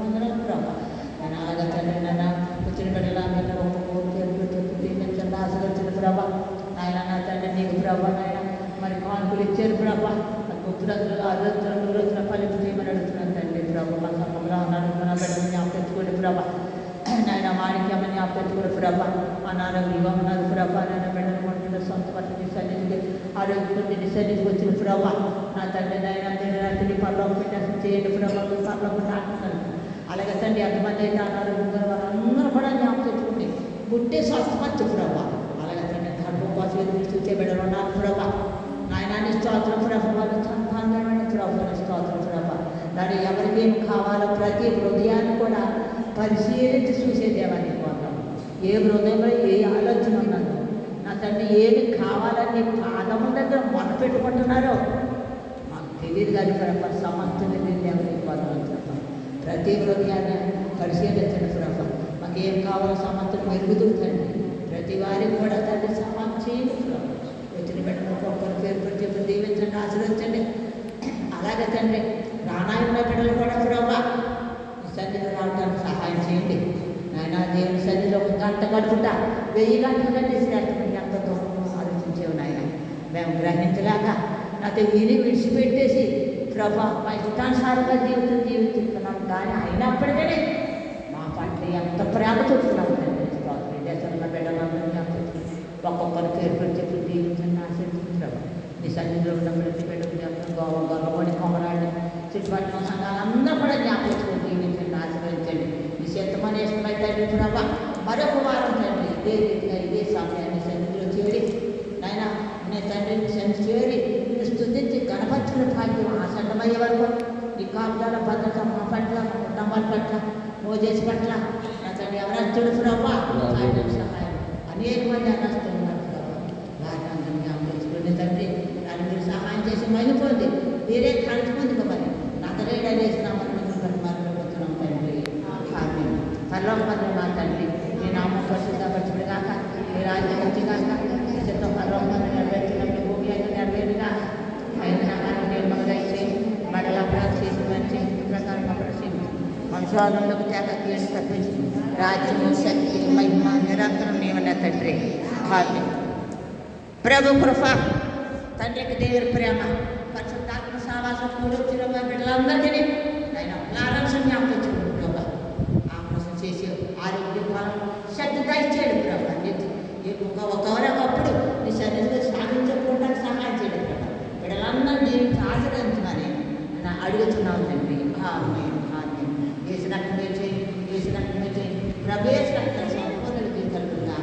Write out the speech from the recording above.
వందనాలు ప్రభా. నేను అలాగే తండ్రి నాన్న వచ్చిన బిడ్డల మీద ఒక కోరిక చెప్పి దీవించండి, ఆశీర్వదించిన ప్రభా. నాయన నా తండ్రి నీకు ప్రభా నాయన మరి కానుకలు ఇచ్చారు ప్రభా. ఉత్తరంలో అదొత్తరంలో రోజున ఫలితం చేయమని అడుగుతున్నాను తండ్రి ప్రభా. మా సంఘంలో ఉన్నాడు మన బిడ్డలు జ్ఞాపకించుకోండి ప్రభా. నాయన మాణిక్యమని జ్ఞాపకించుకోండి ప్రభా. మా నాన్న విలువ ఉన్నారు ప్రభా. నాయన బిడ్డలు కొంటున్న సొంత పట్టి సన్నిధికి ఆరోగ్యం సన్నిధికి వచ్చిన ప్రభా. నా తండ్రి నాయన రాత్రి పర్లో పెట్టేసి చేయండి ప్రభా. పర్లో అంటున్నాను అలాగే తండ్రి ఎంతమంది అయితే అనారోగ్యంగా వాళ్ళందరూ కూడా జ్ఞాపకించుకోండి. పుట్టే స్వస్థపచ్చు ప్రభా. అలాగే తండ్రి గర్భం కోసం ఎదురు చూసే బిడ్డలు ఉన్నారు ప్రభా. నాయనాన్ని స్తోత్రం ప్రభా. వాళ్ళు సంతానమైన ప్రభావ స్తోత్రం ప్రభా. దాన్ని ఎవరికి ఏం కావాలో ప్రతి హృదయాన్ని కూడా పరిశీలించి చూసే దేవాన్ని పోతాం. ఏ హృదయంలో ఏ ఆలోచన ఉన్నదో నా తండ్రి ఏమి కావాలని పాదము దగ్గర మొన్న పెట్టుకుంటున్నారో మాకు తెలియదు కానీ ప్రభా. సమర్థుని దేవునికి పోతాం ప్రభా. ప్రతి హృదయాన్ని పరిశీలించండి ప్రభా. మాకు ఏం కావాలో సమర్థులు మెరుగుతుందండి. ప్రతి వారికి కూడా తండ్రి సమాచారం ప్రభా. వచ్చిన బిడ్డలు ఒక్కొక్కరు పేరు పెట్టి చెప్పి దీవించండి, ఆశీర్వదించండి. అలాగే తండ్రి రానాయున్న బిడ్డలు కూడా ప్రభా ఈ సన్నిధిలో రావడానికి సహాయం చేయండి నాయన. దేవుని సన్నిధిలో ఒక గంట గడుపుతా 1000 గంటలు కంటే శ్రేష్టమని ఎంత దూరం ఆలోచించేవు నాయన. మేము గ్రహించలేక నాతో వీని విడిచిపెట్టేసి ప్రభా మా ఇష్టానుసారంగా జీవిస్తున్నాం. కానీ అయినప్పటికీ మా పట్ల ఎంత ప్రేమ చూస్తున్నాము తండ్రి. దేశంలో బిడ్డలందరూ ఒక్కొక్కరు పేరు పెట్టి చెప్పి దీవించండి, ఆశీర్వదించారు. నీ సన్నిధిలో ఉన్న ప్రతి బిడ్డకు గొల్లబడి కొమరాళ్ళు చుట్టుపక్కల సంఘాలందరూ కూడా జ్ఞాపకం దీవించండి, ఆశీర్వదించండి. ఈ శతమని ఇష్టమైతే ప్రభా మరొక వారం తండ్రి ఇదే రీతిగా ఇదే సమయాన్ని సన్నిధిలో చేరి నాయన నేను తండ్రిని సన్నిధి చేరి నేను స్తుతించి గణపరచిన భాగ్యం ఆసన్నమయ్యే వరకు ఈ కాపుదాల భద్రత మా పట్ల మా కుటుంబాల పట్ల మోజేసి పట్ల నా తండ్రి ఎవరస్తుడు ప్రభా సహాయం అనేక మంది అనస్తున్నారు ప్రభా. వారిని అందరినీ జ్ఞాపకించుకోండి తండ్రి. దాన్ని మీరు సహాయం చేసి మైలుపోండి. మీరే కలుసుకుంది మరి నగరేడ వేసినామని మరణపోతున్నాం తండ్రి. పర్లోపంలో మా తండ్రి నీ నామం పరిశుద్ధపరచుడు కాక నీ రాజ్యం వచ్చి కాక నీ చిత్తం పర్లోపంలో నెరవేర్చినప్పుడు భూమి అయితే నెరవేరుగా ఐదు నగరాన్ని నిర్మలుగా ఇచ్చేసి మరలా అభివృద్ధి చేసి మంచి ప్రకారం ప్రశ్న వంశాలకు తేక తీసి తప్పించి రాజ్యము శక్తి మహిమ నిరంతరం నీవన్న తండ్రి. ప్రభు కృప తండ్రికి దేవుని ప్రేమ పరిశుద్ధాత్మ సావాసం కూడి వచ్చిన బిడ్డలందరికీ ఆయన ప్రారంభం జ్ఞాపకించుకోండి ప్రభా. ఆపరేషన్ చేసి ఆరోగ్యం శక్తి దయచేయడు ప్రభా. ఒకప్పుడు నీ శరీరంలో సాధించకుండా సహాయం చేయడం ప్రభా. బిడ్డలందరూ నేను ఆచరించమని అడుగుతున్నావు తండ్రి. వేసినట్టు చేయి, వేసినట్టు చేయి, ప్రవేశ సంపూర్ణ విజయం కలుగుతుందా.